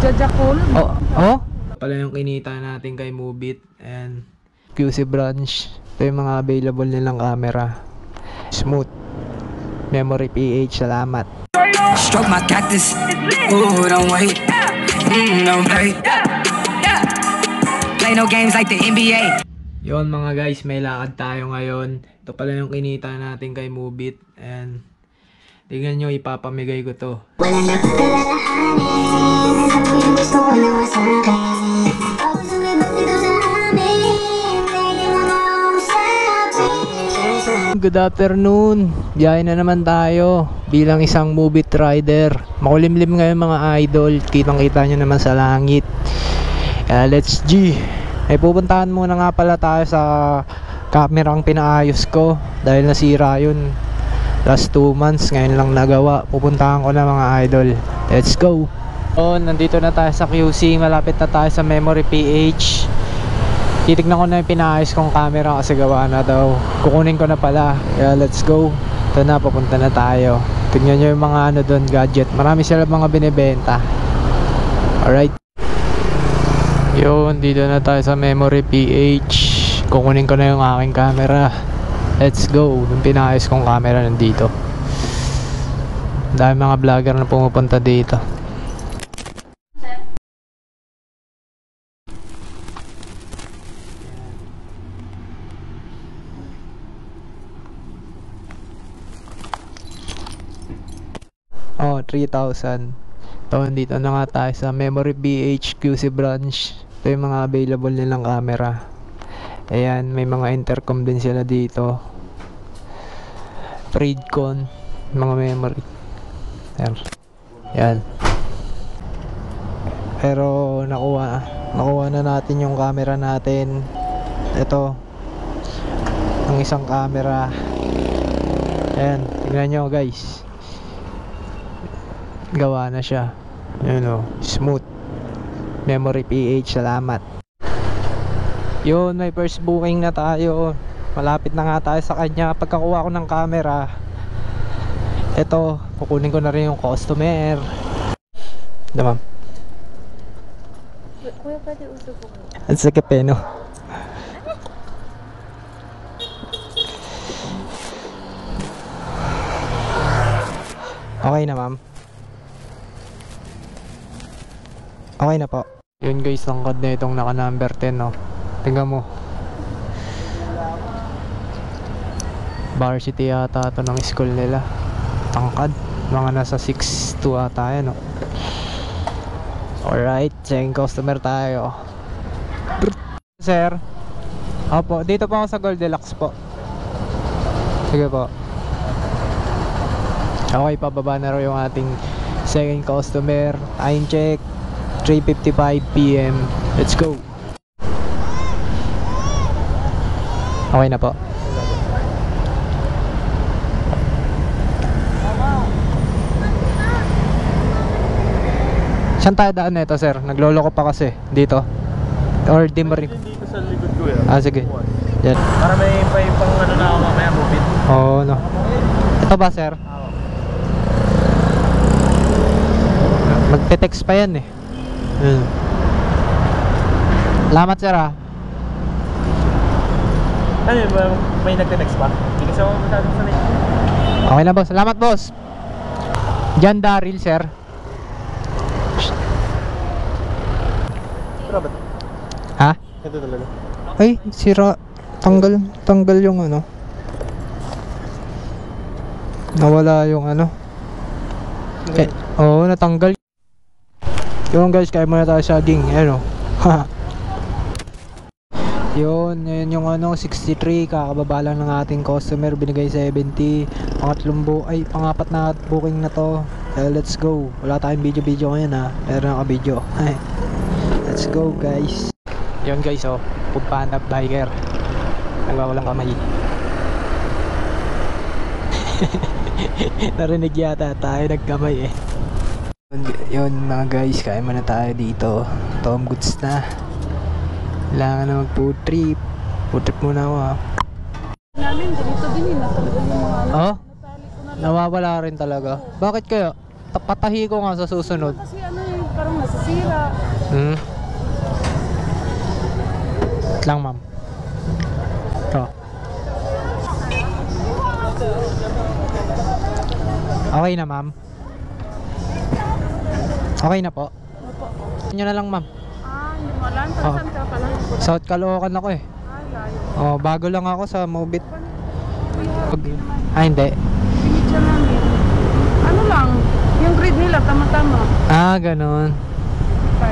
Jajakol. Oh, oh? Pala yung kinita natin kay Mubit and QC branch. Ito yung mga available nilang camera. Smooth. Memory PH, salamat. Stroke my cactus. Ooh, don't wait. Don't play. Play no games like the NBA. Yon mga guys, may lakad tayo ngayon. Ito pala yung kinita natin kay Mubit and tingnan nyo, ipapamigay ko to. Wala na akong kalalahanin. Sabi yung gusto ko na masakin. Ako sumibat dito sa amin. Pwede mo na usapin. Good afternoon. Biyahe na naman tayo bilang isang Mubit rider. Makulimlim ngayon mga idol. Kitang kita nyo naman sa langit. Let's G. Pupuntahan muna nga pala tayo sa kamerang pinaayos ko dahil nasira yun last 2 months, ngayon lang nagawa. Pupuntahan ko na mga idol. Let's go. Nandito na tayo sa QC. Malapit na tayo sa Memory PH. Titignan ko na yung pinaayos kong camera kasi gawa na daw. Kukunin ko na pala. Kaya let's go. Ito na, papunta na tayo. Tignan nyo yung mga ano doon, gadget. Marami sila mga binibenta. Alright. Yun, dito na tayo sa Memory PH. Kukunin ko na yung aking camera. Let's go. Yung pinaayos kong camera nandito. Dahil mga vlogger na pumupunta dito. Oh, 3,000. So, dito na nga tayo sa Memory PH QC branch. Ito yung mga available nilang camera. Ayan, may mga intercom din sila dito. Freedcon, mga memory. Ayan. Pero nakuha na natin yung camera natin. Ito, ang isang camera. Ayan, tingnan nyo guys. Gawa na siya. Ayan o, smooth. Memory PH, salamat. Yun, may first booking na tayo. Malapit na nga tayo sa kanya. Pagkakuha ko ng camera, eto, kukunin ko na rin yung customer. Diba? Kuya, pwede uso po. Ang sakit eh, no? Okay na, ma'am. Okay na po. Yun guys, ang code na itong naka number 10, no? Tingnan mo. Varsity yata ito ng school nila. Tangkad. Mga nasa 6'2 ata yan, no? Alright, second customer tayo. Sir. Opo, dito po ako sa Goldilocks po. Sige po. Okay, pababa na rin yung ating second customer. Time check 3:55 PM. Let's go. Okay na po. Saan tayo daan nito, sir? Nagloloko pa kasi dito. Or di mo rin. Dito sa likod ko yan. Ah, sige. Yan. Para may pang ano na ako mamaya, Mubit. Oo, no. Ito ba, sir? Magte-text pa yan eh. Salamat, sir, ah. Ano yun, may nagte-text pa? Hindi kasi ako masyadong sanay. Okay na, boss. Salamat, boss. John Daryl, sir. Pero ba't? Ha? Ito talaga. Ay, sira. Tanggal yung ano. Nawala yung ano. Okay. Oo, natanggal. Yun guys, kaya muna tayo saging. Ayan o. Yun yung ano, 63. Kakababa lang ng ating customer. Binigay 70. Pangapat na booking na to. Let's go. Wala tayong video ngayon ha. Pero naka-video. Let's go guys. Yun guys, oh. Pagpanap biker. Nagwawalang kamay. Narinig yata tayo nagkamay eh. Yun mga guys, kain muna tayo dito. Tom goods na. Kailangan na mag food trip. Food trip muna ako ha. Namin, ganito din yun. Natalaga yung mga Oh? Nawawala rin talaga. Bakit kaya? Patahi ko nga sa susunod. kasi ano eh, parang nasisira. Wait lang, ma'am. Ito. Okay na, ma'am. Okay na po. Nyo na lang, ma'am. Hindi mo alam. Saan ka pala? South Caloocan ako eh. Layo. Bago lang ako sa Mobit. Hindi. Pinitya namin. Ano lang, yung grade nila, tama-tama. Ganun. 5.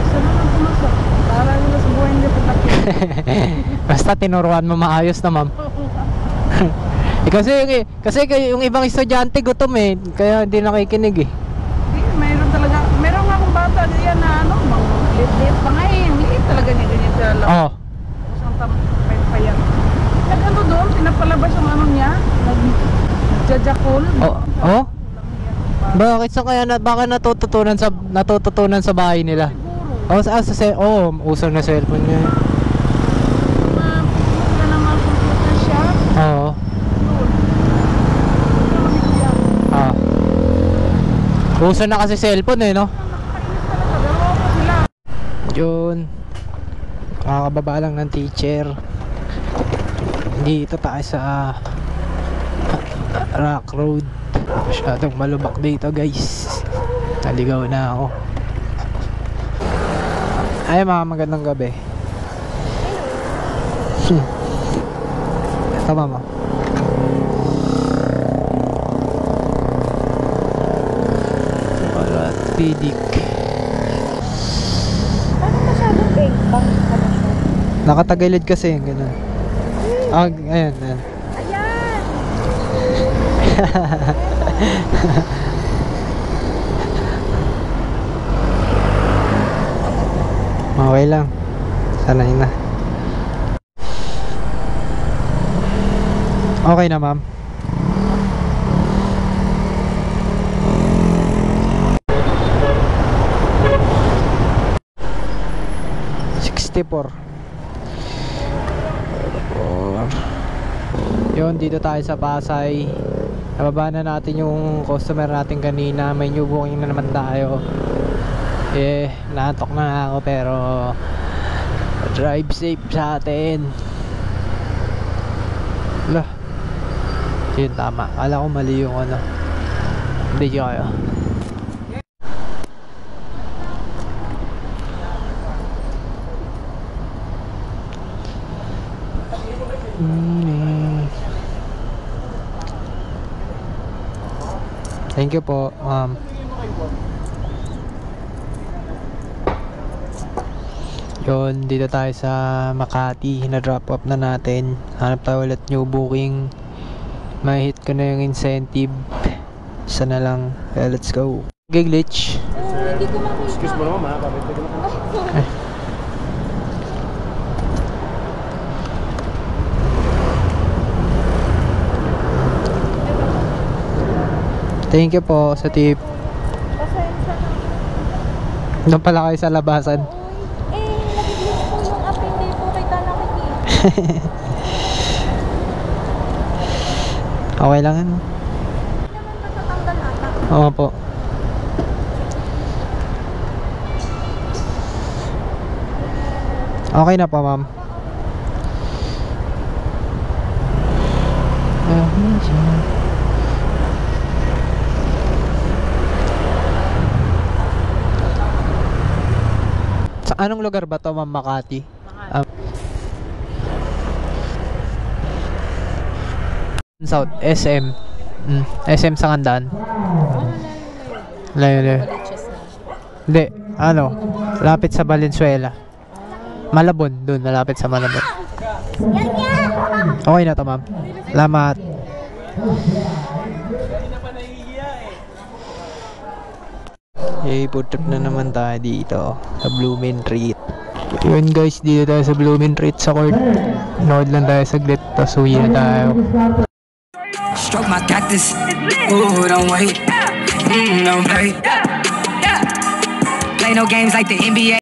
Saan lang pumasok? Para nila sa buhay nila pagkakit. Basta tinuruan mo maayos na, ma'am. Kasi yung ibang estudyante gutom eh. Kaya hindi nakikinig eh. Mayroon talaga, mayroon nga akong bata diyan na ano, liit-liit pa nga eh. Liit talaga niya ganyan sa loob. Oo. Isang payan. Nag-ano doon, pinapalabas yung ano niya. Nag-jajakol. Oh? Bakit sa kaya baka natututunan sa bahay nila? Uso na cellphone niya. Wala naman computer shop. Oo. Uso na kasi cellphone eh, no? Yun. Kakababa lang ng teacher. Dito tayo sa Rock Road. Masyadong malubak dito, guys. Naligaw na ako. Ay, mga magandang gabi. Ito, mama. Pidik. Bakit masyadong cake bang ka na siya? Nakatagilid kasi yung ganun. Ayan. Ayan! Okay lang. Sanay na. Okay na, ma'am. Yun, dito tayo sa Pasay. Nababa na natin yung customer natin kanina. May new booking na naman tayo. Naantok na ako pero drive safe sa atin. Lah, yun tama. Kala ko mali yung ano. Hindi kayo. Thank you po, ma'am. Yun, dito tayo sa Makati. Na-drop off na natin. Hanap tayo ulit new booking. May hit ko na yung incentive. Isa na lang. Let's go. Glitch. Hindi ko makita. Excuse mo naman, bakit pwede mo Thank you po sa tip. Pasensya na. Doon pala kayo sa labasan. Nag-glitch po yung app, hindi po kita nakikita. Okay lang yan. Hindi naman natatanggal ata. Oo po. Okay na po, ma'am. Sa anong lugar ba to, ma'am? Makati? South, SM. SM sa Kandaan. Layo. Hindi, lapit sa Valenzuela. Malabon, dun, malapit sa Malabon. Okay na to, ma'am. Salamat. Food trip na naman tayo dito sa Blooming Treat. Yun guys, dito tayo sa Blooming Treat sa court. Nood lang tayo saglit, tapos uwi na tayo. Stroke my cactus. Ooh, don't wait. Don't play. Play no games like the NBA.